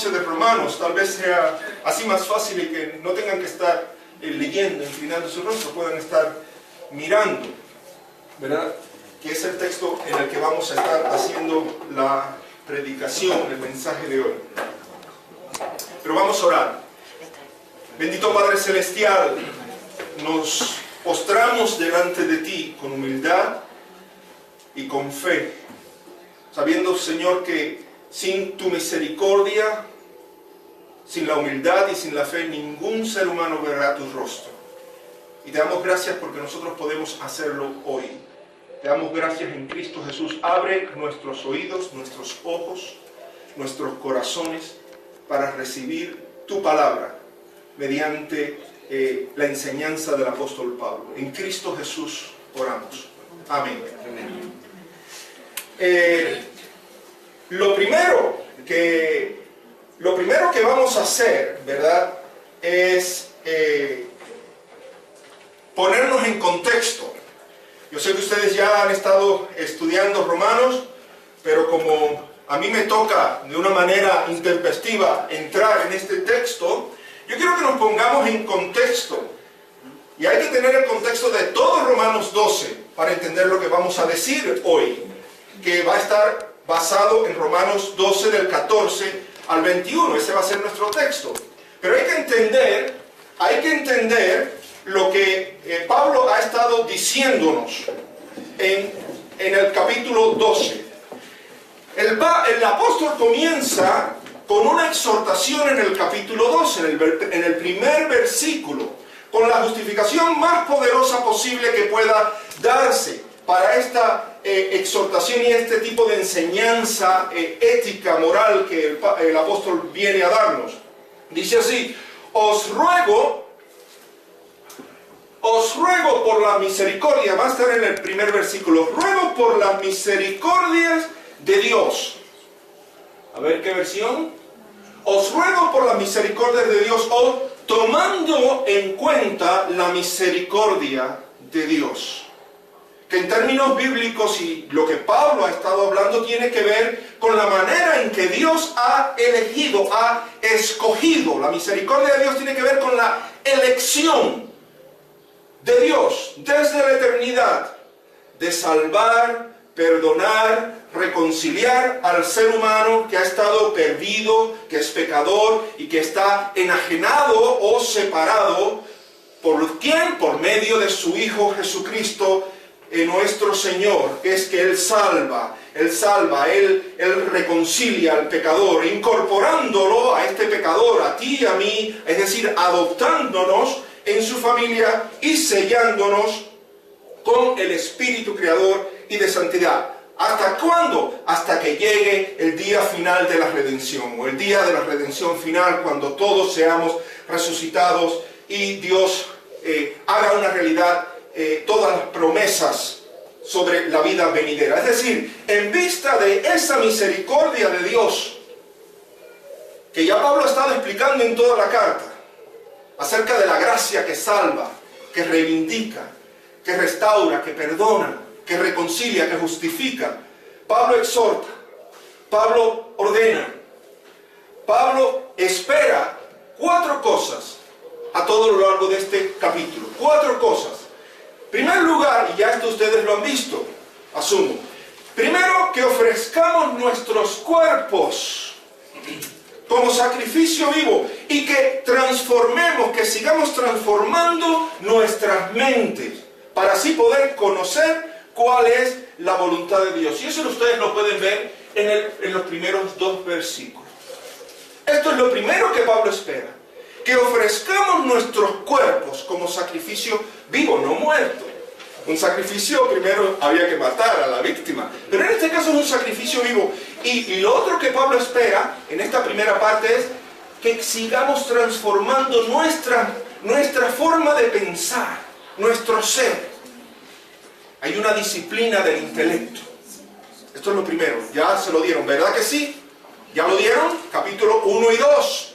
12 de Romanos, tal vez sea así más fácil y que no tengan que estar leyendo, inclinando su rostro, puedan estar mirando, ¿verdad? Que es el texto en el que vamos a estar haciendo la predicación, el mensaje de hoy. Pero vamos a orar. Bendito Padre Celestial, nos postramos delante de ti con humildad y con fe, sabiendo, Señor, que sin tu misericordia, sin la humildad y sin la fe, ningún ser humano verá tu rostro. Y te damos gracias porque nosotros podemos hacerlo hoy. Te damos gracias en Cristo Jesús. Abre nuestros oídos, nuestros ojos, nuestros corazones para recibir tu palabra mediante la enseñanza del apóstol Pablo. En Cristo Jesús oramos. Amén. Lo primero que vamos a hacer, ¿verdad?, es ponernos en contexto. Yo sé que ustedes ya han estado estudiando Romanos, pero como a mí me toca de una manera intempestiva entrar en este texto, yo quiero que nos pongamos en contexto. Y hay que tener el contexto de todo Romanos 12 para entender lo que vamos a decir hoy, que va a estar basado en Romanos 12 del 14 al 21. Ese va a ser nuestro texto. Pero hay que entender lo que Pablo ha estado diciéndonos en el capítulo 12. El apóstol comienza con una exhortación en el capítulo 12, en el primer versículo, con la justificación más poderosa posible que pueda darse para esta exhortación y este tipo de enseñanza ética, moral que el apóstol viene a darnos. Dice así: os ruego por la misericordia, va a estar en el primer versículo, ruego por las misericordias de Dios. A ver qué versión. Os ruego por las misericordias de Dios, o tomando en cuenta la misericordia de Dios. Que en términos bíblicos, y lo que Pablo ha estado hablando, tiene que ver con la manera en que Dios ha elegido, ha escogido. La misericordia de Dios tiene que ver con la elección de Dios desde la eternidad de salvar, perdonar, reconciliar al ser humano que ha estado perdido, que es pecador y que está enajenado o separado. ¿Por quién? Por medio de su Hijo Jesucristo, nuestro Señor, que es que Él salva, Él reconcilia al pecador, incorporándolo a este pecador, a ti y a mí, es decir, adoptándonos en su familia y sellándonos con el Espíritu Creador y de santidad. ¿Hasta cuándo? Hasta que llegue el día final de la redención, o el día de la redención final, cuando todos seamos resucitados y Dios haga una realidad todas las promesas sobre la vida venidera. Es decir, en vista de esa misericordia de Dios, que ya Pablo ha estado explicando en toda la carta, acerca de la gracia que salva, que reivindica, que restaura, que perdona, que reconcilia, que justifica, Pablo exhorta, Pablo ordena, Pablo espera 4 cosas a todo lo largo de este capítulo. 4 cosas. En primer lugar, y ya esto ustedes lo han visto, asumo. Primero, que ofrezcamos nuestros cuerpos como sacrificio vivo y que transformemos, que sigamos transformando nuestras mentes para así poder conocer cuál es la voluntad de Dios. Y eso ustedes lo pueden ver en los primeros 2 versículos. Esto es lo primero que Pablo espera, que ofrezcamos nuestros cuerpos como sacrificio vivo, no muerto. Un sacrificio, primero había que matar a la víctima, pero en este caso es un sacrificio vivo. Y lo otro que Pablo espera en esta primera parte es que sigamos transformando nuestra forma de pensar, nuestro ser. Hay una disciplina del intelecto. Esto es lo primero. Ya se lo dieron, ¿verdad que sí? ¿Ya lo dieron? Capítulo 1 y 2.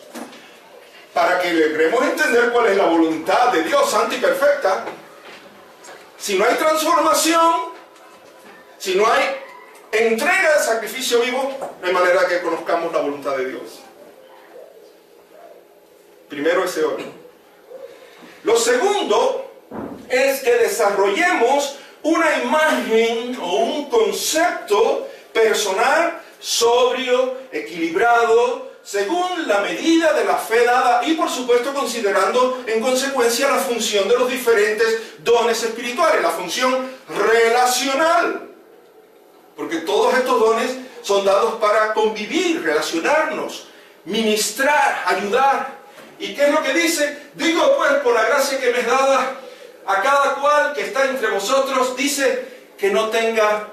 Para que logremos entender cuál es la voluntad de Dios santa y perfecta. Si no hay transformación, si no hay entrega de sacrificio vivo, no hay manera que conozcamos la voluntad de Dios. Primero ese orden. Lo segundo es que desarrollemos una imagen o un concepto personal, sobrio, equilibrado, según la medida de la fe dada y por supuesto considerando en consecuencia la función de los diferentes dones espirituales, la función relacional. Porque todos estos dones son dados para convivir, relacionarnos, ministrar, ayudar. ¿Y qué es lo que dice? Digo pues por la gracia que me es dada a cada cual que está entre vosotros, dice que no tenga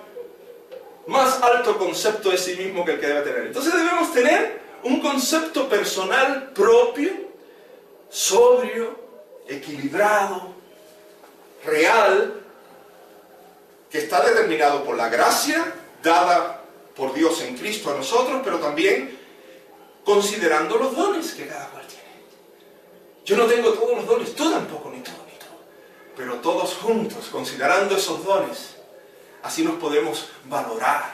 más alto concepto de sí mismo que el que debe tener. Entonces debemos tener un concepto personal propio, sobrio, equilibrado, real, que está determinado por la gracia dada por Dios en Cristo a nosotros, pero también considerando los dones que cada cual tiene. Yo no tengo todos los dones, tú tampoco, ni todo, ni todo. Pero todos juntos, considerando esos dones, así nos podemos valorar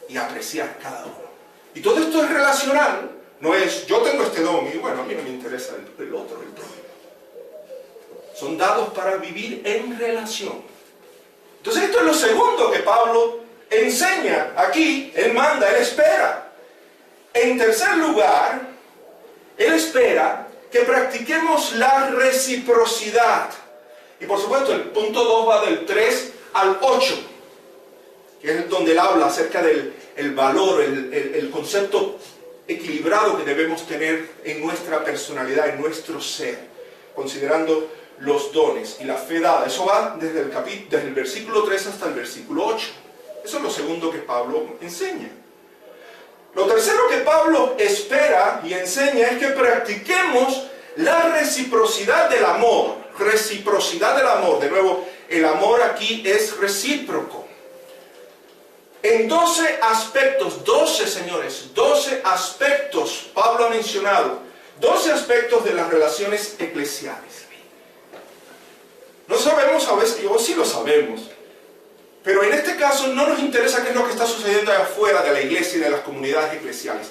y apreciar cada uno. Y todo esto es relacional, no es yo tengo este don y bueno, a mí no me interesa el otro, el prójimo. Son dados para vivir en relación. Entonces esto es lo segundo que Pablo enseña aquí, él manda, él espera. En tercer lugar, él espera que practiquemos la reciprocidad. Y por supuesto el punto 2 va del 3 al 8, que es donde él habla acerca del valor, el concepto equilibrado que debemos tener en nuestra personalidad, en nuestro ser, considerando los dones y la fe dada. Eso va desde el versículo 3 hasta el versículo 8. Eso es lo segundo que Pablo enseña. Lo tercero que Pablo espera y enseña es que practiquemos la reciprocidad del amor. Reciprocidad del amor. De nuevo, el amor aquí es recíproco. En 12 aspectos, 12 señores, 12 aspectos, Pablo ha mencionado, 12 aspectos de las relaciones eclesiales. No sabemos a veces, o sí lo sabemos, pero en este caso no nos interesa qué es lo que está sucediendo afuera de la iglesia y de las comunidades eclesiales.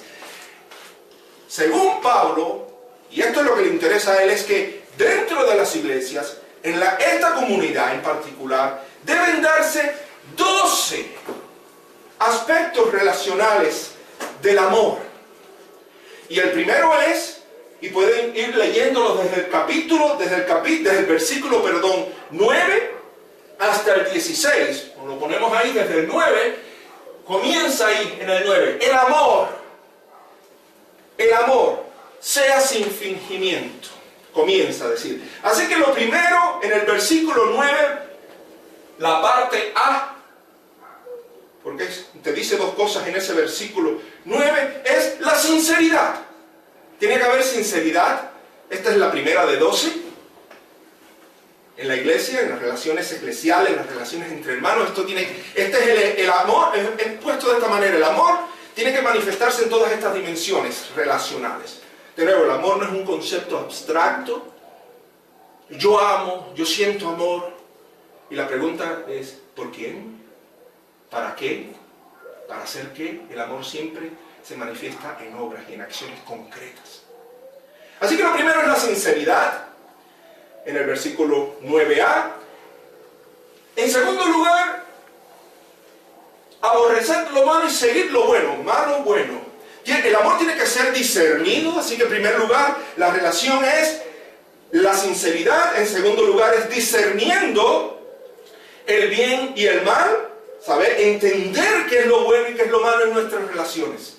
Según Pablo, y esto es lo que le interesa a él, es que dentro de las iglesias, en esta comunidad en particular, deben darse 12 aspectos relacionales del amor. Y el primero es, y pueden ir leyéndolo desde el versículo 9 hasta el 16. Lo ponemos ahí desde el 9, comienza ahí en el 9. El amor, sea sin fingimiento, comienza a decir. Así que lo primero, en el versículo 9, la parte A, porque te dice dos cosas en ese versículo 9, es la sinceridad. Tiene que haber sinceridad. Esta es la primera de 12. En la iglesia, en las relaciones eclesiales, en las relaciones entre hermanos, este es el amor, es puesto de esta manera. El amor tiene que manifestarse en todas estas dimensiones relacionales. De nuevo, el amor no es un concepto abstracto. Yo amo, yo siento amor. Y la pregunta es, ¿por quién? ¿Para qué? ¿Para hacer qué? El amor siempre se manifiesta en obras y en acciones concretas. Así que lo primero es la sinceridad, en el versículo 9a. En segundo lugar, aborrecer lo malo y seguir lo bueno. Malo, bueno. El amor tiene que ser discernido, así que en primer lugar, la relación es la sinceridad. En segundo lugar, es discerniendo el bien y el mal. Saber entender qué es lo bueno y qué es lo malo en nuestras relaciones.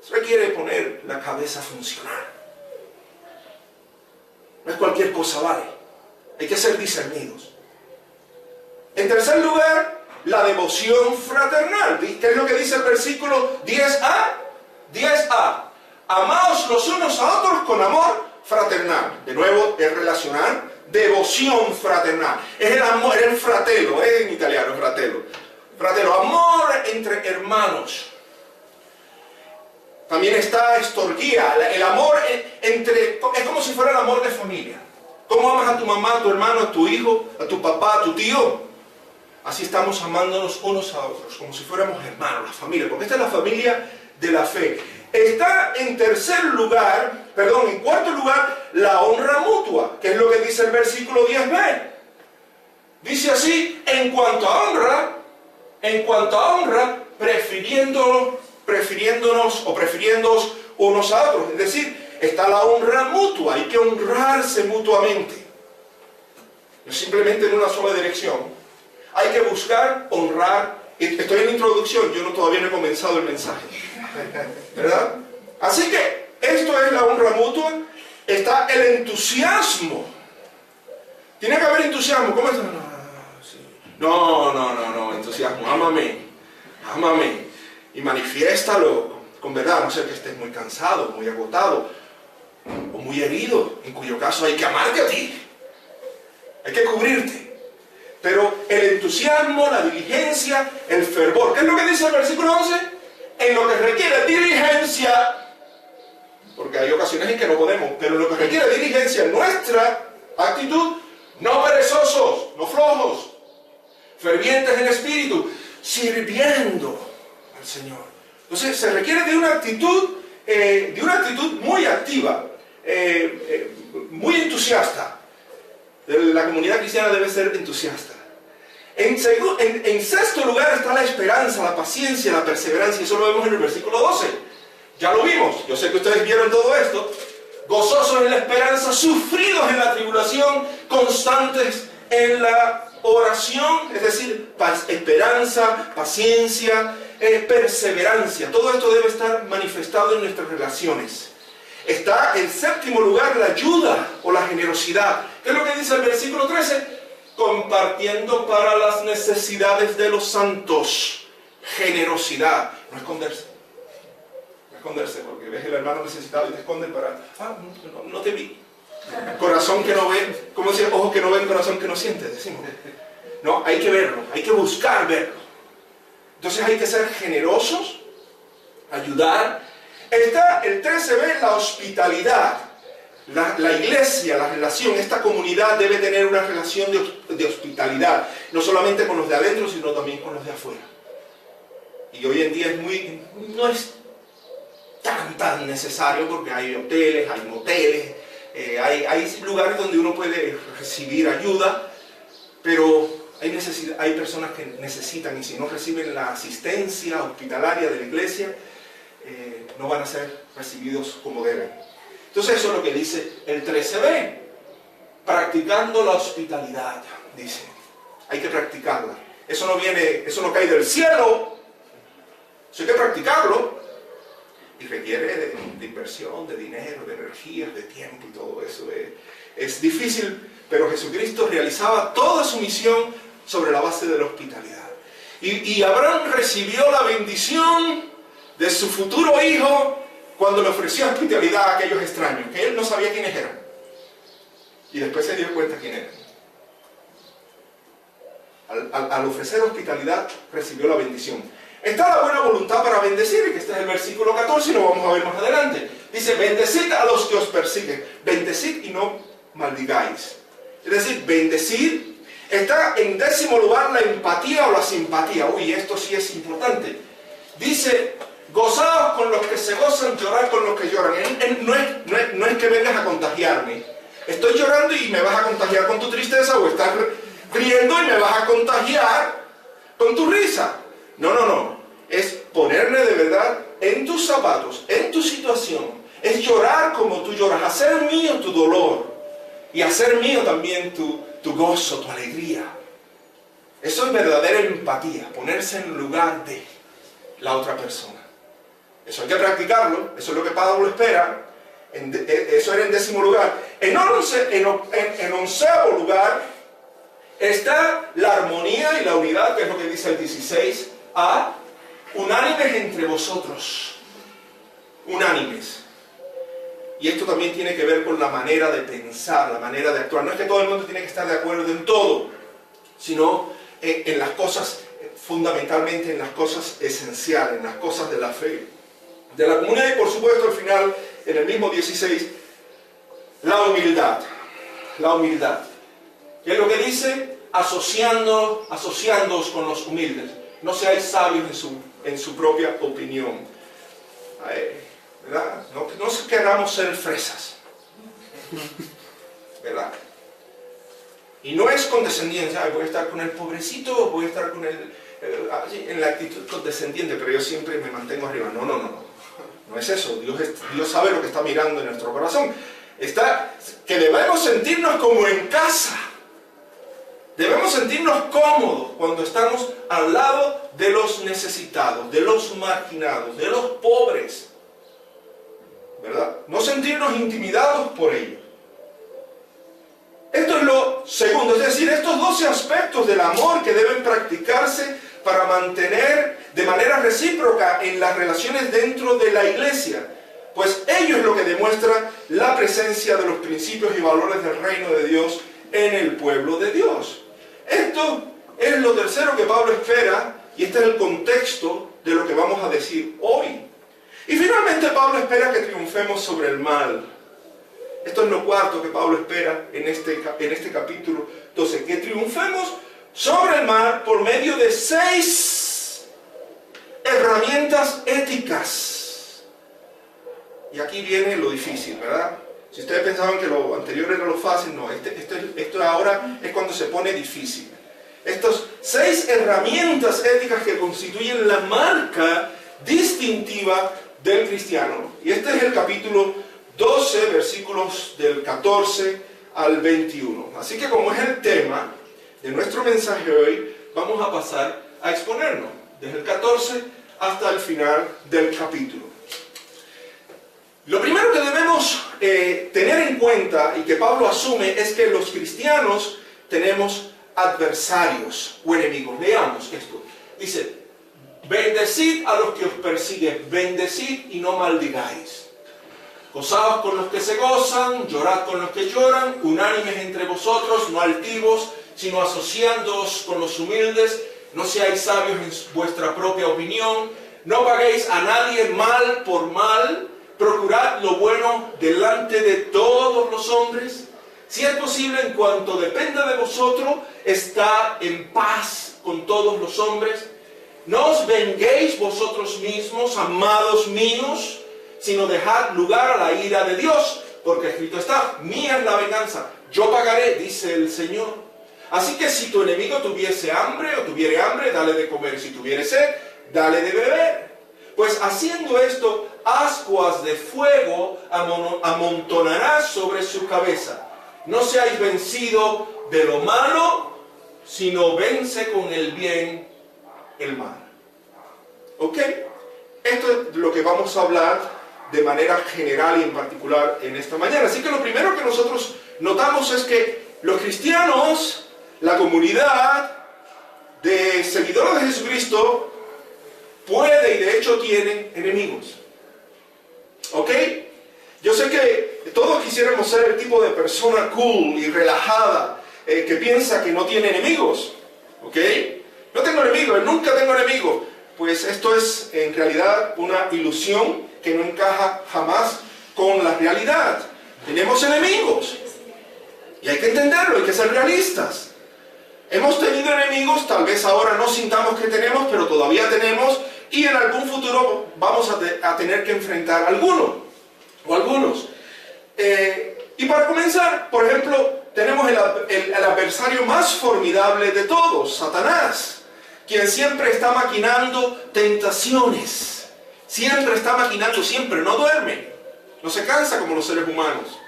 Eso requiere poner la cabeza a funcionar. No es cualquier cosa, vale. Hay que ser discernidos. En tercer lugar, la devoción fraternal. ¿Qué es lo que dice el versículo 10a? 10a. Amaos los unos a otros con amor fraternal. De nuevo, es relacional. Devoción fraternal. Es el amor, el fratello, en italiano, fratello. Fratello, amor entre hermanos. También está estorguía, el amor es como si fuera el amor de familia. ¿Cómo amas a tu mamá, a tu hermano, a tu hijo, a tu papá, a tu tío? Así estamos amándonos unos a otros, como si fuéramos hermanos, la familia, porque esta es la familia de la fe. Está en cuarto lugar, la honra mutua, que es lo que dice el versículo 10b. Dice así, en cuanto a honra, prefiriéndonos unos a otros. Es decir, está la honra mutua, hay que honrarse mutuamente. No simplemente en una sola dirección. Hay que buscar honrar. Estoy en la introducción, todavía no he comenzado el mensaje, ¿verdad? Así que esto es la honra mutua. Está el entusiasmo. Tiene que haber entusiasmo. ¿Cómo es? No, entusiasmo. Ámame. Y manifiéstalo con verdad, a no ser que estés muy cansado, muy agotado o muy herido, en cuyo caso hay que amarte a ti. Hay que cubrirte. Pero el entusiasmo, la diligencia, el fervor. ¿Qué es lo que dice el versículo 11? En lo que requiere diligencia, porque hay ocasiones en que no podemos, pero en lo que requiere diligencia, nuestra actitud, no perezosos, no flojos, fervientes en espíritu, sirviendo al Señor. Entonces se requiere de una actitud muy activa, muy entusiasta. La comunidad cristiana debe ser entusiasta. En sexto lugar está la esperanza, la paciencia, la perseverancia. Eso lo vemos en el versículo 12. Ya lo vimos. Yo sé que ustedes vieron todo esto. Gozosos en la esperanza, sufridos en la tribulación, constantes en la oración. Es decir, esperanza, paciencia, perseverancia. Todo esto debe estar manifestado en nuestras relaciones. Está en séptimo lugar la ayuda o la generosidad. ¿Qué es lo que dice el versículo 13? Compartiendo para las necesidades de los santos. Generosidad. No esconderse. No esconderse, porque ves el hermano necesitado y te esconden para... no te vi. Corazón que no ve, ¿cómo dice? Ojos que no ven, corazón que no siente, decimos. No, hay que verlo, hay que buscar verlo. Entonces hay que ser generosos, ayudar. Está el 13b, la hospitalidad. La iglesia, la relación, esta comunidad debe tener una relación de hospitalidad, no solamente con los de adentro, sino también con los de afuera. Y hoy en día no es tan necesario, porque hay hoteles, hay moteles, hay lugares donde uno puede recibir ayuda, pero hay personas que necesitan, y si no reciben la asistencia hospitalaria de la iglesia, no van a ser recibidos como deben. Entonces eso es lo que dice el 13b. Practicando la hospitalidad, dice. Hay que practicarla. Eso no cae del cielo. Eso hay que practicarlo. Y requiere de inversión, de dinero, de energía, de tiempo y todo eso. Es difícil, pero Jesucristo realizaba toda su misión sobre la base de la hospitalidad. Y Abraham recibió la bendición de su futuro hijo cuando le ofreció hospitalidad a aquellos extraños, que él no sabía quiénes eran. Y después se dio cuenta quién eran. Al ofrecer hospitalidad, recibió la bendición. Está la buena voluntad para bendecir, que este es el versículo 14, y lo vamos a ver más adelante. Dice, bendecid a los que os persiguen. Bendecid y no maldigáis. Es decir, bendecir. Está en 10º lugar la empatía o la simpatía. Uy, esto sí es importante. Dice, gozaos con los que se gozan, llorar con los que lloran. No es que vengas a contagiarme. Estoy llorando y me vas a contagiar con tu tristeza, o estás riendo y me vas a contagiar con tu risa. No. Es ponerme de verdad en tus zapatos, en tu situación. Es llorar como tú lloras, hacer mío tu dolor y hacer mío también tu gozo, tu alegría. Eso es verdadera empatía, ponerse en lugar de la otra persona. Eso hay que practicarlo, eso es lo que Pablo espera. Eso era en 10º lugar. En 11º lugar está la armonía y la unidad, que es lo que dice el 16a. Unánimes entre vosotros. Unánimes. Y esto también tiene que ver con la manera de pensar, la manera de actuar. No es que todo el mundo tiene que estar de acuerdo en todo, sino en las cosas, fundamentalmente en las cosas esenciales, en las cosas de la fe, de la comunidad. Y por supuesto al final, en el mismo 16, la humildad. La humildad. ¿Qué es lo que dice? Asociándoos con los humildes. No seáis sabios en su propia opinión. ¿verdad? No queramos ser fresas, ¿verdad? Y no es condescendencia, voy a estar con el pobrecito, voy a estar con el... en la actitud condescendiente, pero yo siempre me mantengo arriba. No, no, no, no es eso. Dios sabe lo que está mirando en nuestro corazón. Que debemos sentirnos como en casa. Debemos sentirnos cómodos cuando estamos al lado de los necesitados, de los marginados, de los pobres, ¿verdad? No sentirnos intimidados por ellos. Esto es lo segundo, es decir, estos 12 aspectos del amor que deben practicarse para mantener de manera recíproca en las relaciones dentro de la iglesia, pues ello es lo que demuestra la presencia de los principios y valores del reino de Dios en el pueblo de Dios. Esto es lo tercero que Pablo espera, y este es el contexto de lo que vamos a decir hoy. Y finalmente Pablo espera que triunfemos sobre el mal. Esto es lo cuarto que Pablo espera en este capítulo 12, que triunfemos sobre el mal por medio de 6 herramientas éticas. Y aquí viene lo difícil, ¿verdad? Si ustedes pensaban que lo anterior era lo fácil, no, esto ahora es cuando se pone difícil. Estas 6 herramientas éticas que constituyen la marca distintiva del cristiano. Y este es el capítulo 12, versículos del 14 al 21. Así que como es el tema de nuestro mensaje hoy, vamos a pasar a exponernos desde el 14 hasta el final del capítulo. Lo primero que debemos tener en cuenta y que Pablo asume es que los cristianos tenemos adversarios o enemigos. Leamos esto. Dice, bendecid a los que os persiguen, bendecid y no maldigáis. Gozaos con los que se gozan, llorad con los que lloran, unánimes entre vosotros, no altivos, sino asociándoos con los humildes, no seáis sabios en vuestra propia opinión, no paguéis a nadie mal por mal, procurad lo bueno delante de todos los hombres. Si es posible, en cuanto dependa de vosotros, estad en paz con todos los hombres. No os venguéis vosotros mismos, amados míos, sino dejad lugar a la ira de Dios, porque escrito está, mía es la venganza, yo pagaré, dice el Señor. Así que si tu enemigo tuviese hambre o tuviere hambre, dale de comer. Si tuviere sed, dale de beber. Pues haciendo esto, ascuas de fuego amontonarás sobre su cabeza. No seáis vencidos de lo malo, sino vence con el bien el mal. ¿Ok? Esto es lo que vamos a hablar de manera general y en particular en esta mañana. Así que lo primero que nosotros notamos es que los cristianos, la comunidad de seguidores de Jesucristo, puede y de hecho tienen enemigos. ¿Ok? Yo sé que todos quisiéramos ser el tipo de persona cool y relajada que piensa que no tiene enemigos. ¿Ok? No tengo enemigos, nunca tengo enemigos. Pues esto es en realidad una ilusión que no encaja jamás con la realidad. Tenemos enemigos. Y hay que entenderlo, hay que ser realistas. Hemos tenido enemigos, tal vez ahora no sintamos que tenemos, pero todavía tenemos, y en algún futuro vamos a tener que enfrentar alguno o algunos. Y para comenzar, por ejemplo, tenemos el adversario más formidable de todos, Satanás, quien siempre está maquinando tentaciones. Siempre está maquinando, siempre, no duerme, no se cansa como los seres humanos,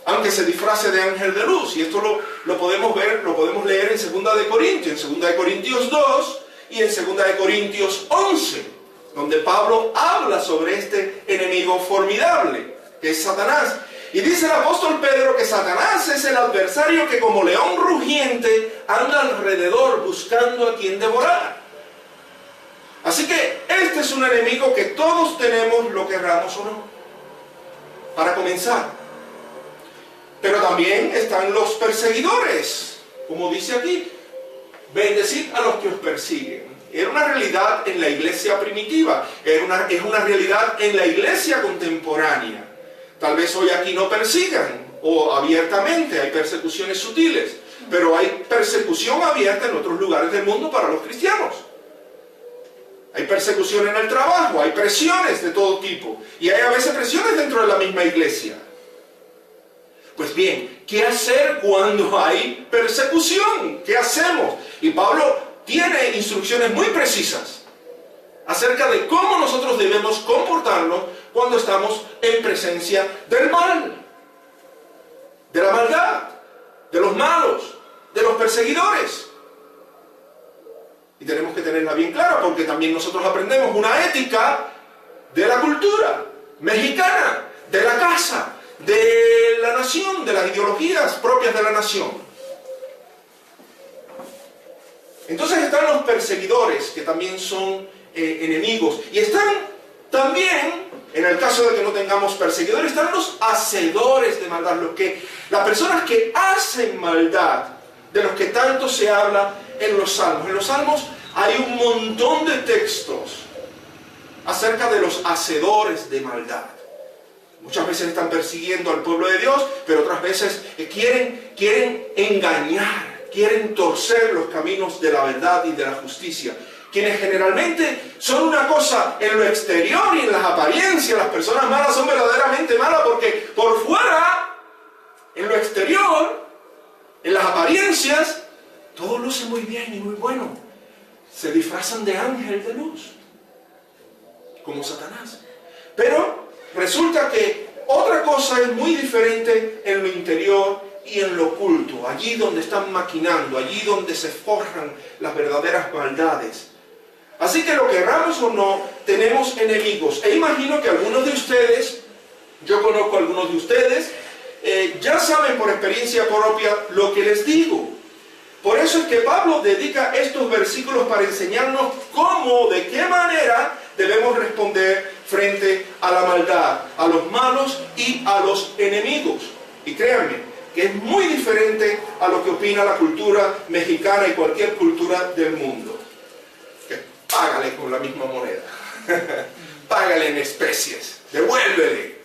aunque se disfrace de ángel de luz. Y esto lo podemos ver, lo podemos leer en 2 de Corintios, en 2 de Corintios 2 y en 2 de Corintios 11, donde Pablo habla sobre este enemigo formidable, que es Satanás. Y dice el apóstol Pedro que Satanás es el adversario que como león rugiente anda alrededor buscando a quien devorar. Así que este es un enemigo que todos tenemos, lo querramos o no, para comenzar. Pero también están los perseguidores, como dice aquí, bendecid a los que os persiguen. Era una realidad en la iglesia primitiva, es una realidad en la iglesia contemporánea. Tal vez hoy aquí no persigan, o abiertamente, hay persecuciones sutiles, pero hay persecución abierta en otros lugares del mundo para los cristianos. Hay persecución en el trabajo, hay presiones de todo tipo. Y hay a veces presiones dentro de la misma iglesia. Pues bien, ¿qué hacer cuando hay persecución? ¿Qué hacemos? Y Pablo tiene instrucciones muy precisas acerca de cómo nosotros debemos comportarnos cuando estamos en presencia del mal, de la maldad, de los malos, de los perseguidores. Y tenemos que tenerla bien clara, porque también nosotros aprendemos una ética de la cultura mexicana, de la casa, de la nación, de las ideologías propias de la nación. Entonces están los perseguidores, que también son enemigos. Y están también, en el caso de que no tengamos perseguidores, están los hacedores de maldad, las personas que hacen maldad, de los que tanto se habla en los Salmos. En los Salmos hay un montón de textos acerca de los hacedores de maldad. Muchas veces están persiguiendo al pueblo de Dios, pero otras veces quieren engañar, quieren torcer los caminos de la verdad y de la justicia. Quienes generalmente son una cosa en lo exterior y en las apariencias. Las personas malas son verdaderamente malas porque por fuera, en lo exterior, en las apariencias, todo luce muy bien y muy bueno. Se disfrazan de ángel de luz, como Satanás. Pero resulta que otra cosa es muy diferente en lo interior y en lo oculto. Allí donde están maquinando, allí donde se forjan las verdaderas maldades. Así que lo querramos o no, tenemos enemigos. E imagino que algunos de ustedes, yo conozco a algunos de ustedes, ya saben por experiencia propia lo que les digo. Por eso es que Pablo dedica estos versículos para enseñarnos cómo, de qué manera debemos responder frente a la maldad, a los malos y a los enemigos. Y créanme que es muy diferente a lo que opina la cultura mexicana y cualquier cultura del mundo. Que págale con la misma moneda, págale en especies, devuélvele,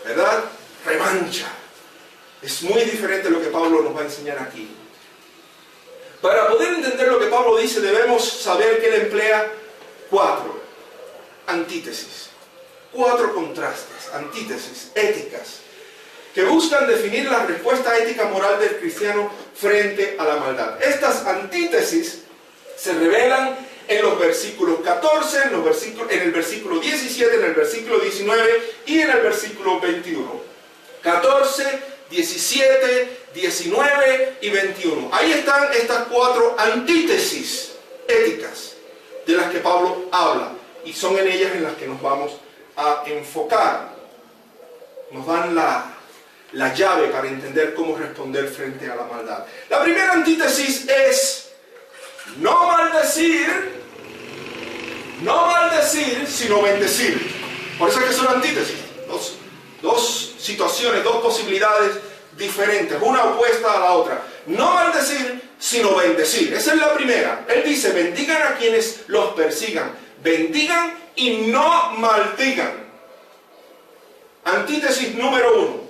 ¿verdad? Revancha. Es muy diferente lo que Pablo nos va a enseñar aquí. Para poder entender lo que Pablo dice, debemos saber que él emplea 4 antítesis, 4 contrastes, antítesis, éticas, que buscan definir la respuesta ética moral del cristiano frente a la maldad. Estas antítesis se revelan en los versículos 14, en el versículo 17, en el versículo 19 y en el versículo 21. 14, 17, 19 y 21. Ahí están estas 4 antítesis éticas de las que Pablo habla, y son en ellas en las que nos vamos a enfocar. Nos dan la llave para entender cómo responder frente a la maldad. La primera antítesis es no maldecir, sino bendecir. Por eso es que son antítesis. Dos situaciones, 2 posibilidades diferentes, una opuesta a la otra. No maldecir, sino bendecir. Esa es la primera. Él dice, bendigan a quienes los persigan. Bendigan y no maldigan. Antítesis número 1.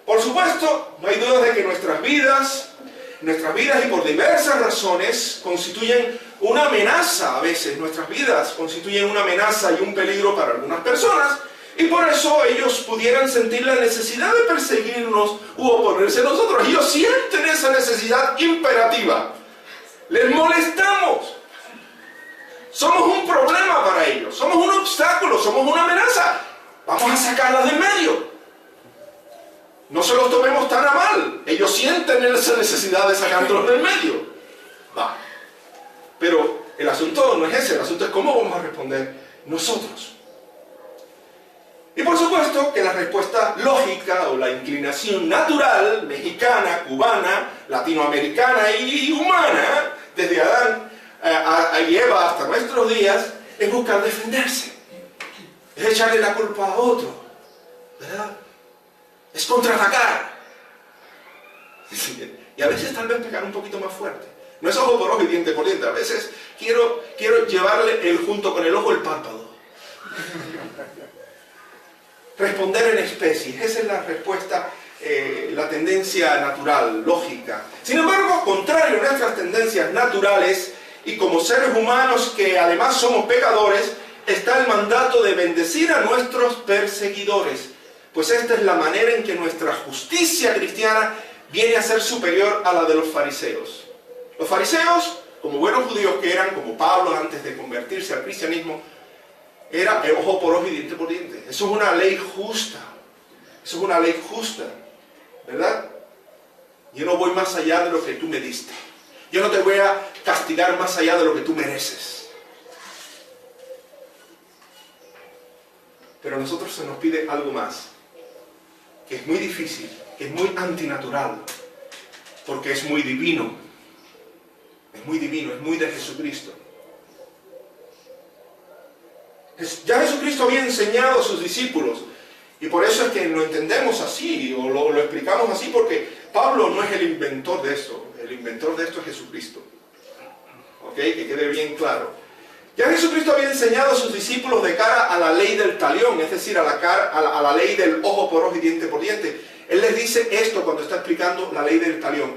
Por supuesto, no hay duda de que nuestras vidas y por diversas razones constituyen una amenaza. A veces nuestras vidas constituyen una amenaza y un peligro para algunas personas. Y por eso ellos pudieran sentir la necesidad de perseguirnos u oponerse a nosotros. Ellos sienten esa necesidad imperativa. Les molestamos. Somos un problema para ellos. Somos un obstáculo, somos una amenaza. Vamos a sacarlas del medio. No se los tomemos tan a mal. Ellos sienten esa necesidad de sacarlos del medio. Va. Pero el asunto no es ese. El asunto es cómo vamos a responder nosotros. Y por supuesto que la respuesta lógica o la inclinación natural, mexicana, cubana, latinoamericana y humana, desde Adán y Eva hasta nuestros días, es buscar defenderse. Es echarle la culpa a otro, ¿verdad? Es contraatacar. Y a veces tal vez pegar un poquito más fuerte. No es ojo por ojo y diente por diente. A veces quiero llevarle junto con el ojo el párpado. Responder en especies. Esa es la respuesta, la tendencia natural, lógica. Sin embargo, contrario a nuestras tendencias naturales, y como seres humanos que además somos pecadores, está el mandato de bendecir a nuestros perseguidores. Pues esta es la manera en que nuestra justicia cristiana viene a ser superior a la de los fariseos. Los fariseos, como buenos judíos que eran, como Pablo antes de convertirse al cristianismo, era ojo por ojo y diente por diente. Eso es una ley justa. Eso es una ley justa, ¿verdad? Yo no voy más allá de lo que tú me diste. Yo no te voy a castigar más allá de lo que tú mereces. Pero a nosotros se nos pide algo más, que es muy difícil, que es muy antinatural, porque es muy divino. Es muy divino, es muy de Jesucristo. Ya Jesucristo había enseñado a sus discípulos, y por eso es que lo entendemos así, o lo explicamos así, porque Pablo no es el inventor de esto. El inventor de esto es Jesucristo. ¿Ok? Que quede bien claro. Ya Jesucristo había enseñado a sus discípulos de cara a la ley del talión, es decir, a la ley del ojo por ojo y diente por diente. Él les dice esto cuando está explicando la ley del talión.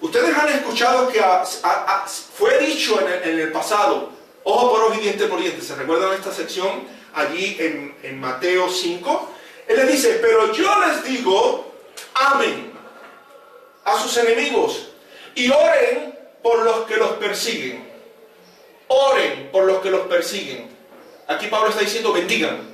Ustedes han escuchado que fue dicho en el pasado, ojo por ojo y diente por diente. ¿Se recuerdan esta sección allí en Mateo 5? Él les dice, pero yo les digo, amen a sus enemigos y oren por los que los persiguen. Oren por los que los persiguen. Aquí Pablo está diciendo, bendigan.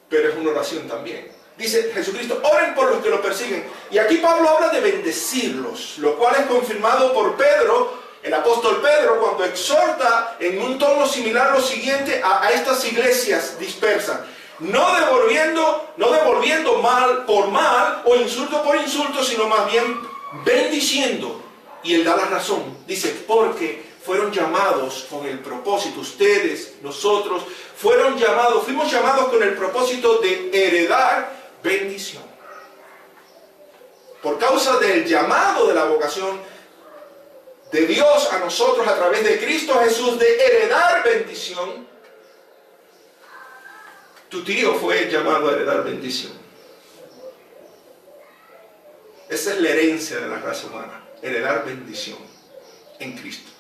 Pero es una oración también. Dice Jesucristo, oren por los que los persiguen. Y aquí Pablo habla de bendecirlos, lo cual es confirmado por Pedro, el apóstol Pedro, cuando exhorta en un tono similar lo siguiente a estas iglesias dispersas. No devolviendo mal por mal o insulto por insulto, sino más bien bendiciendo. Y él da la razón. Dice, porque fueron llamados con el propósito, ustedes, nosotros, fuimos llamados con el propósito de heredar bendición. Por causa del llamado de la vocación de Dios a nosotros a través de Cristo Jesús, de heredar bendición, tu tío fue llamado a heredar bendición. Esa es la herencia de la raza humana, heredar bendición en Cristo,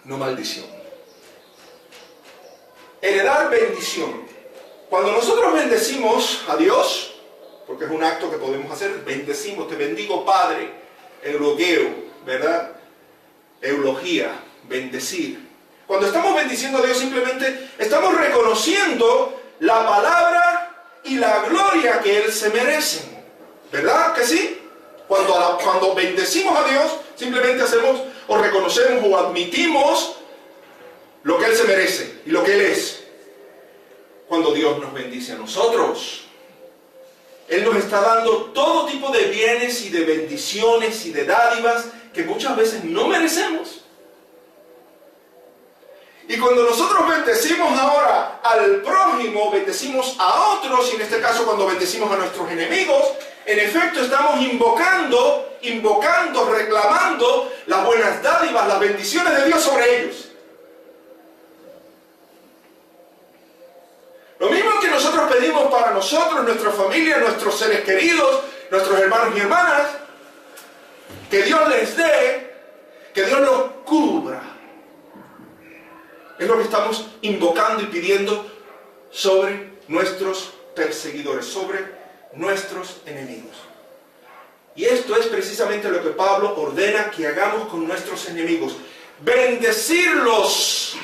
no maldición. Heredar bendición. Cuando nosotros bendecimos a Dios, porque es un acto que podemos hacer, bendecimos, te bendigo Padre, eulogeo, ¿verdad? Eulogía, bendecir. Cuando estamos bendiciendo a Dios, simplemente estamos reconociendo la palabra y la gloria que Él se merece. ¿Verdad que sí? Cuando bendecimos a Dios, simplemente hacemos o reconocemos o admitimos lo que Él se merece y lo que Él es. Cuando Dios nos bendice a nosotros, Él nos está dando todo tipo de bienes y de bendiciones y de dádivas que muchas veces no merecemos. Y cuando nosotros bendecimos ahora al prójimo, bendecimos a otros, y en este caso cuando bendecimos a nuestros enemigos, en efecto estamos invocando, reclamando las buenas dádivas, las bendiciones de Dios sobre ellos. Lo mismo que nosotros pedimos para nosotros, nuestra familia, nuestros seres queridos, nuestros hermanos y hermanas, que Dios les dé, que Dios los cubra. Es lo que estamos invocando y pidiendo sobre nuestros perseguidores, sobre nuestros enemigos. Y esto es precisamente lo que Pablo ordena que hagamos con nuestros enemigos. Bendecirlos.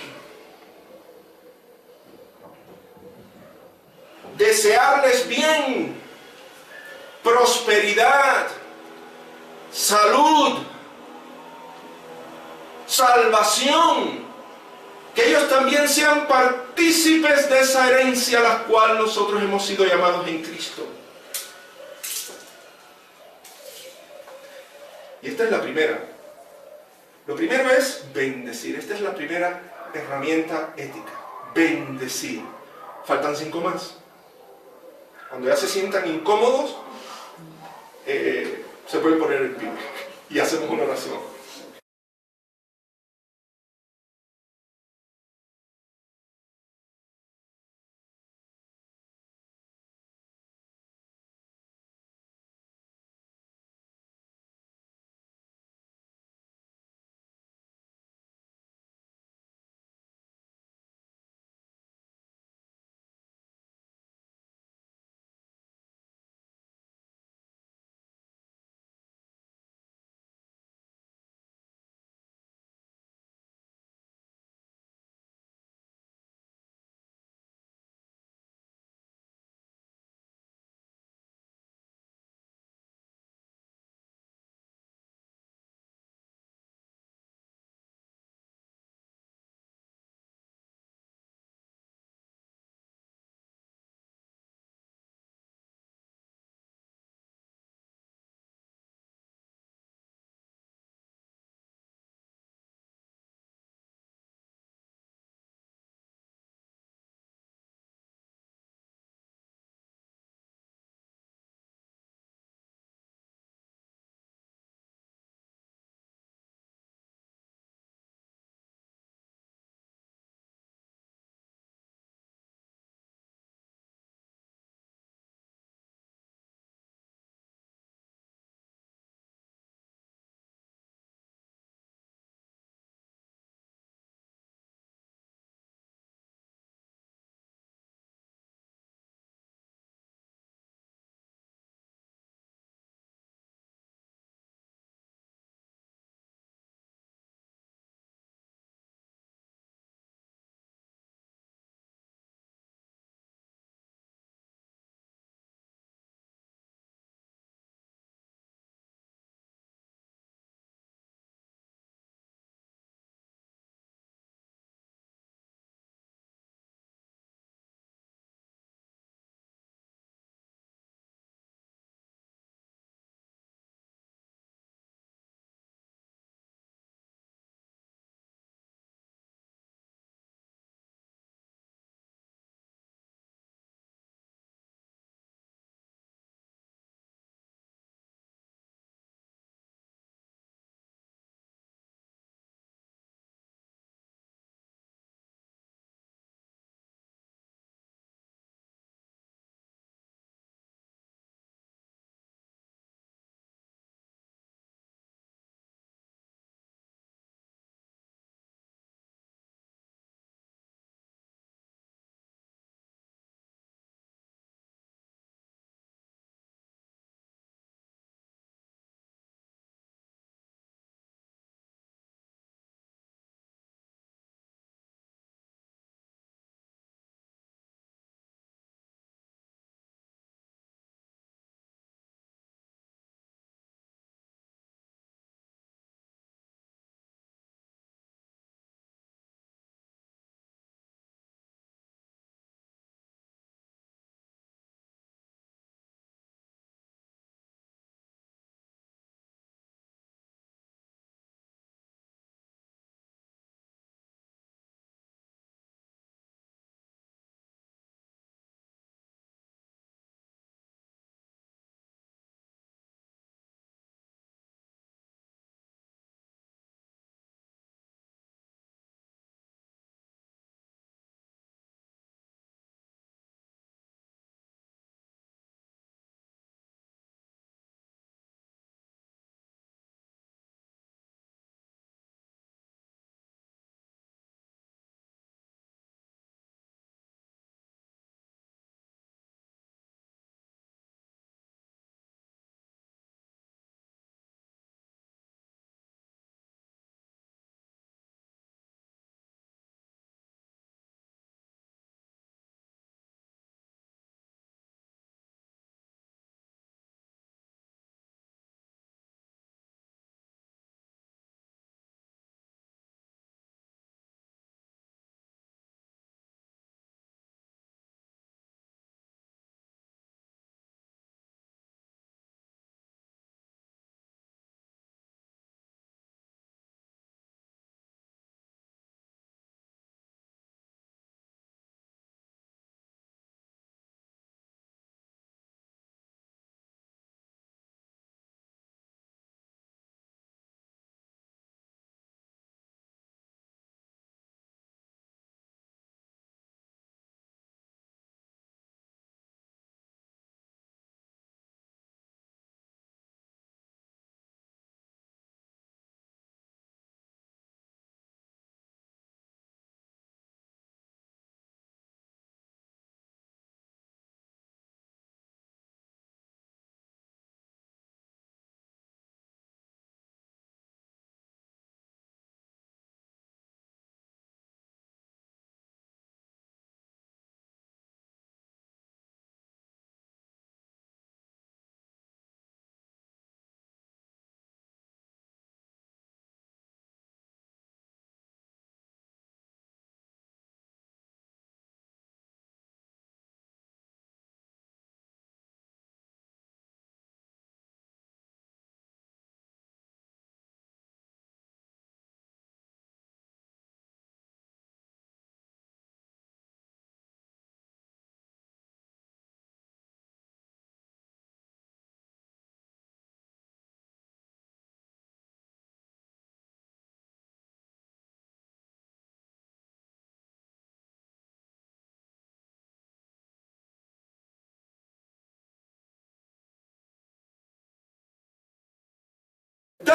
Desearles bien, prosperidad, salud, salvación. Que ellos también sean partícipes de esa herencia a la cual nosotros hemos sido llamados en Cristo. Y esta es la primera. Lo primero es bendecir. Esta es la primera herramienta ética. Bendecir. Faltan 5 más. Cuando ya se sientan incómodos, se pueden poner en pie y hacemos una oración.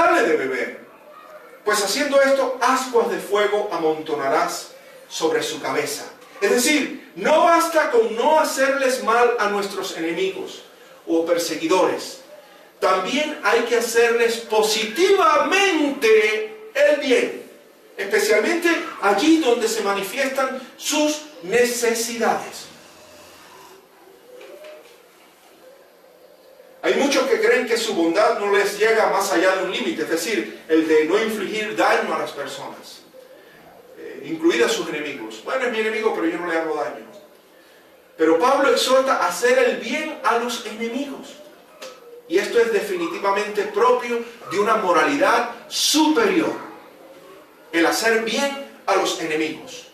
dale de beber. Pues haciendo esto, ascuas de fuego amontonarás sobre su cabeza. Es decir, no basta con no hacerles mal a nuestros enemigos o perseguidores. También hay que hacerles positivamente el bien, especialmente allí donde se manifiestan sus necesidades. Hay muchos que creen que su bondad no les llega más allá de un límite, es decir, el de no infligir daño a las personas, incluidas sus enemigos. Bueno, es mi enemigo, pero yo no le hago daño. Pero Pablo exhorta a hacer el bien a los enemigos. Y esto es definitivamente propio de una moralidad superior. El hacer bien a los enemigos.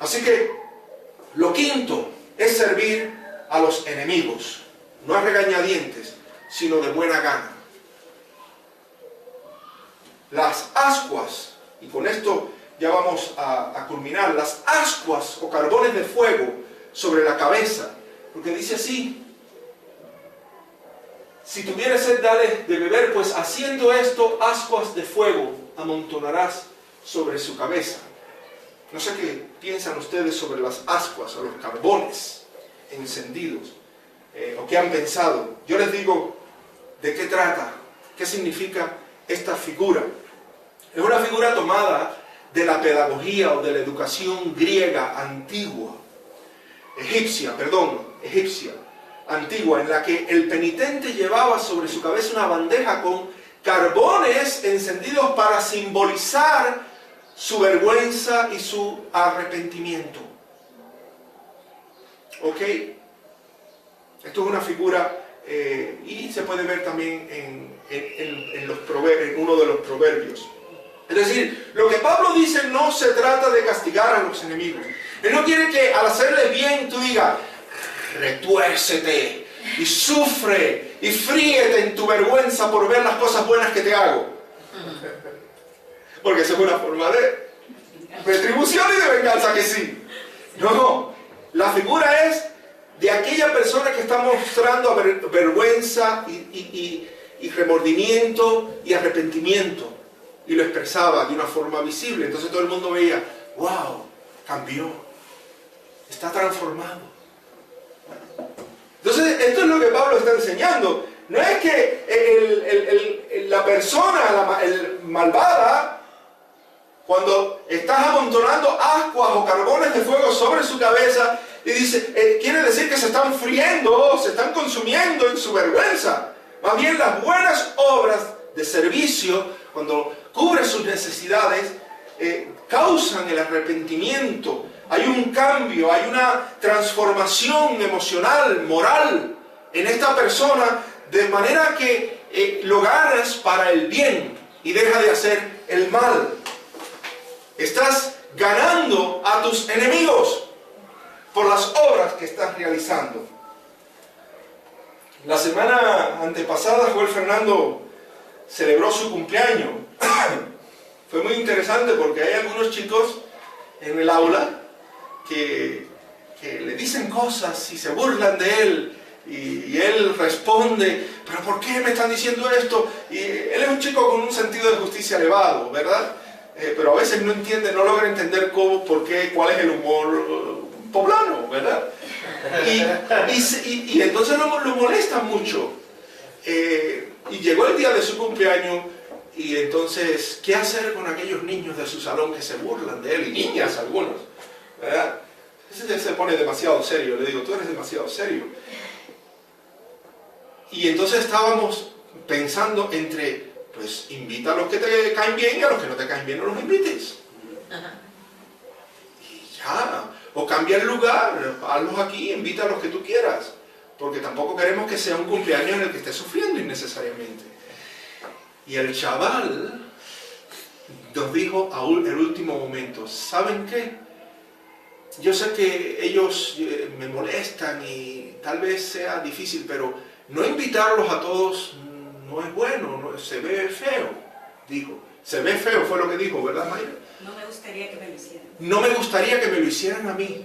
Así que, lo quinto es servir a los enemigos. No a regañadientes, sino de buena gana. Las ascuas, y con esto ya vamos a culminar, las ascuas o carbones de fuego sobre la cabeza. Porque dice así: si tuvieres sed, dale de beber, pues haciendo esto, ascuas de fuego amontonarás sobre su cabeza. No sé qué piensan ustedes sobre las ascuas o los carbones encendidos, o qué han pensado. Yo les digo de qué trata, qué significa esta figura. Es una figura tomada de la pedagogía o de la educación griega antigua, egipcia, antigua, en la que el penitente llevaba sobre su cabeza una bandeja con carbones encendidos para simbolizar su vergüenza y su arrepentimiento. ¿Ok? Esto es una figura y se puede ver también en uno de los proverbios. Es decir, lo que Pablo dice no se trata de castigar a los enemigos. Él no quiere que al hacerle bien tú digas: retuércete y sufre y fríete en tu vergüenza por ver las cosas buenas que te hago. Porque esa es una forma de retribución y de venganza que sí. No, la figura es de aquella persona que está mostrando vergüenza y remordimiento y arrepentimiento. Y lo expresaba de una forma visible. Entonces todo el mundo veía: wow, cambió, está transformado. Entonces esto es lo que Pablo está enseñando. No es que la persona malvada, cuando estás amontonando ascuas o carbones de fuego sobre su cabeza, y dice, quiere decir que se están friendo, se están consumiendo en su vergüenza. Más bien las buenas obras de servicio, cuando cubre sus necesidades, causan el arrepentimiento. Hay un cambio, hay una transformación emocional, moral en esta persona, de manera que lo ganas para el bien y deja de hacer el mal. Estás ganando a tus enemigos por las obras que estás realizando. La semana antepasada Joel Fernando celebró su cumpleaños. Fue muy interesante porque hay algunos chicos en el aula que le dicen cosas y se burlan de él, y él responde: ¿pero por qué me están diciendo esto? Y él es un chico con un sentido de justicia elevado, ¿verdad? Pero a veces no entiende, no logra entender cuál es el humor poblano, ¿verdad? Y entonces lo molesta mucho. Y llegó el día de su cumpleaños, y entonces, ¿qué hacer con aquellos niños de su salón que se burlan de él? Y niñas algunos, ¿verdad? Ese se pone demasiado serio. Le digo: tú eres demasiado serio. Y entonces estábamos pensando pues invita a los que te caen bien, y a los que no te caen bien no los invites. Y ya, o cambia el lugar, hazlos aquí, invita a los que tú quieras. Porque tampoco queremos que sea un cumpleaños en el que estés sufriendo innecesariamente. Y el chaval nos dijo en el último momento: ¿saben qué? Yo sé que ellos me molestan y tal vez sea difícil, pero no invitarlos a todos no es bueno, se ve feo. Dijo, se ve feo, fue lo que dijo, ¿verdad, Mayra? No me gustaría que me lo hicieran. No me gustaría que me lo hicieran a mí.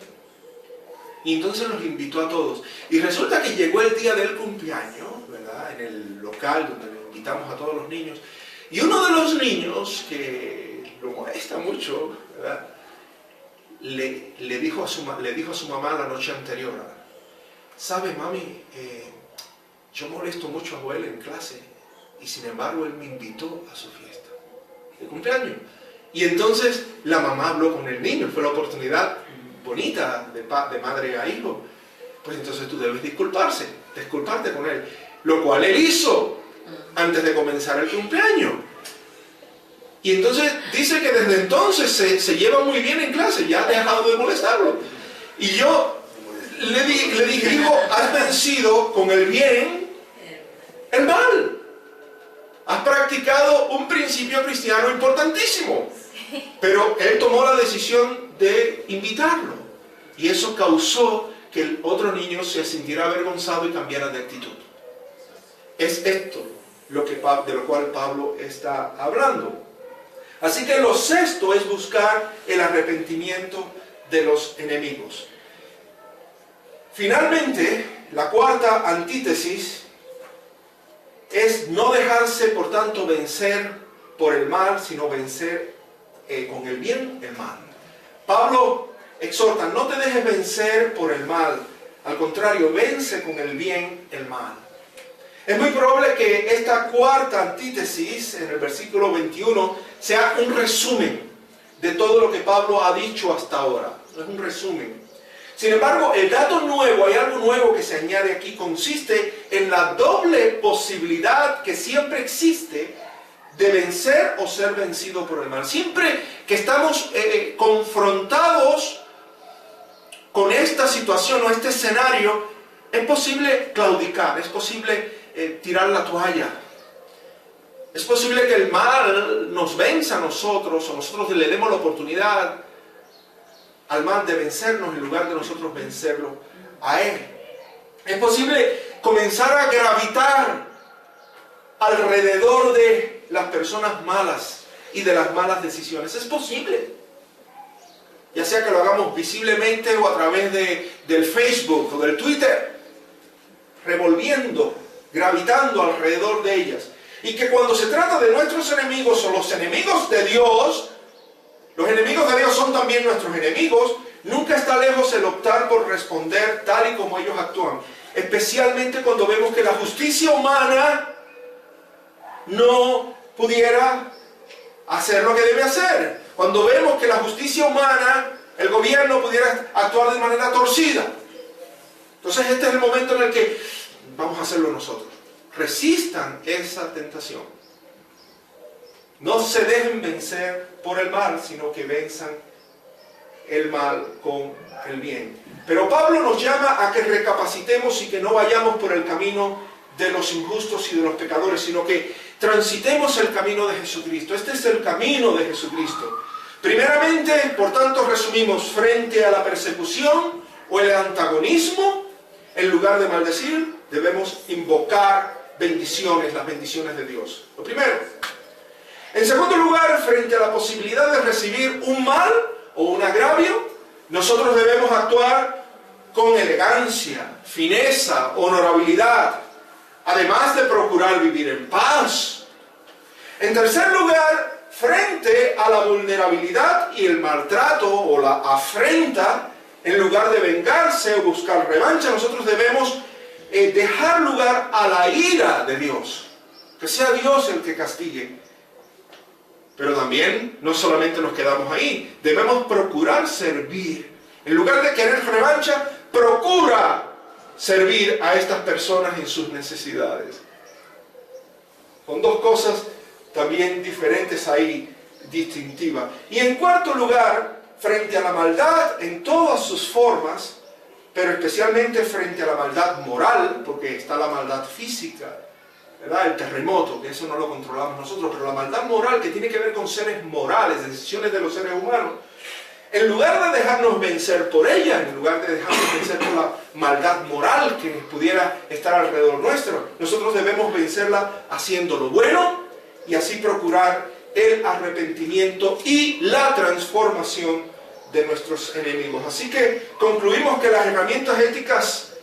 Y entonces los invitó a todos. Y resulta que llegó el día del cumpleaños, ¿verdad? ¿verdad?, en el local donde invitamos a todos los niños. Y uno de los niños, que lo molesta mucho, ¿verdad?, le dijo a su mamá la noche anterior: ¿sabe, mami? Yo molesto mucho a Joel en clase y sin embargo él me invitó a su fiesta de cumpleaños. Y entonces la mamá habló con el niño, fue la oportunidad bonita de madre a hijo. Pues entonces tú debes disculparte con él, lo cual él hizo antes de comenzar el cumpleaños. Y entonces dice que desde entonces se lleva muy bien en clase, ya ha dejado de molestarlo. Y yo le dije: hijo, has vencido con el bien el mal. Has practicado un principio cristiano importantísimo. Pero él tomó la decisión de invitarlo. Y eso causó que el otro niño se sintiera avergonzado y cambiara de actitud. Es esto de lo cual Pablo está hablando. Así que lo sexto es buscar el arrepentimiento de los enemigos. Finalmente, la cuarta antítesis es no dejarse, por tanto, vencer por el mal, sino vencer con el bien el mal. Pablo exhorta: no te dejes vencer por el mal, al contrario, vence con el bien el mal. Es muy probable que esta cuarta antítesis, en el versículo 21, sea un resumen de todo lo que Pablo ha dicho hasta ahora. Es un resumen. Sin embargo, el dato nuevo, hay algo nuevo que se añade aquí, consiste en la doble posibilidad que siempre existe de vencer o ser vencido por el mal. Siempre que estamos confrontados con esta situación o este escenario, es posible claudicar, es posible tirar la toalla. Es posible que el mal nos venza a nosotros, o nosotros le demos la oportunidad al mal de vencernos en lugar de nosotros vencerlo a él. Es posible comenzar a gravitar alrededor de las personas malas y de las malas decisiones. Es posible. Ya sea que lo hagamos visiblemente o a través del Facebook o del Twitter, gravitando alrededor de ellas. Y que cuando se trata de nuestros enemigos o los enemigos de Dios, los enemigos de Dios son también nuestros enemigos, nunca está lejos el optar por responder tal y como ellos actúan. Especialmente cuando vemos que la justicia humana no pudiera hacer lo que debe hacer. Cuando vemos que la justicia humana, el gobierno pudiera actuar de manera torcida. Entonces este es el momento en el que vamos a hacerlo nosotros. Resistan esa tentación. No se dejen vencer por el mal, sino que venzan el mal con el bien. Pero Pablo nos llama a que recapacitemos y que no vayamos por el camino de los injustos y de los pecadores, sino que transitemos el camino de Jesucristo. Este es el camino de Jesucristo. Primeramente, por tanto, resumimos: frente a la persecución o el antagonismo, en lugar de maldecir, debemos invocar bendiciones, las bendiciones de Dios. Lo primero. En segundo lugar, frente a la posibilidad de recibir un mal o un agravio, nosotros debemos actuar con elegancia, fineza, honorabilidad, además de procurar vivir en paz. En tercer lugar, frente a la vulnerabilidad y el maltrato o la afrenta, en lugar de vengarse o buscar revancha, nosotros debemos dejar lugar a la ira de Dios. Que sea Dios el que castigue. Pero también no solamente nos quedamos ahí, debemos procurar servir. En lugar de querer revancha, procura servir a estas personas en sus necesidades. Son dos cosas también diferentes ahí, distintivas. Y en cuarto lugar, frente a la maldad en todas sus formas, pero especialmente frente a la maldad moral, porque está la maldad física, ¿verdad? El terremoto, que eso no lo controlamos nosotros, pero la maldad moral que tiene que ver con seres morales, decisiones de los seres humanos, en lugar de dejarnos vencer por ella, en lugar de dejarnos vencer por la maldad moral que pudiera estar alrededor nuestro, nosotros debemos vencerla haciendo lo bueno y así procurar el arrepentimiento y la transformación de nuestros enemigos. Así que concluimos que las herramientas éticas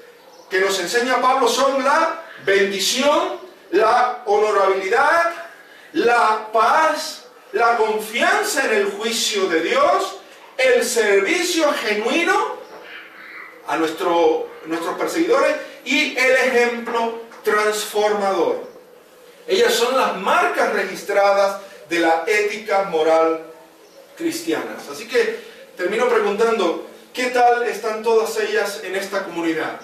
que nos enseña Pablo son la bendición, la honorabilidad, la paz, la confianza en el juicio de Dios, el servicio genuino a nuestros perseguidores y el ejemplo transformador. Ellas son las marcas registradas de la ética moral cristiana. Así que termino preguntando, ¿qué tal están todas ellas en esta comunidad?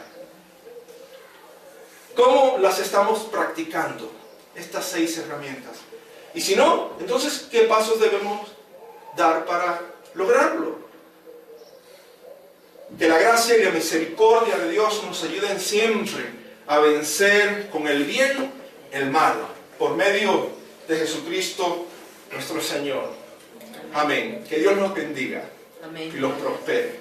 ¿Cómo las estamos practicando? Estas 6 herramientas. Y si no, entonces, ¿qué pasos debemos dar para lograrlo? Que la gracia y la misericordia de Dios nos ayuden siempre a vencer con el bien el mal, por medio de Jesucristo nuestro Señor. Amén. Que Dios nos bendiga. Amén. Y los prospere.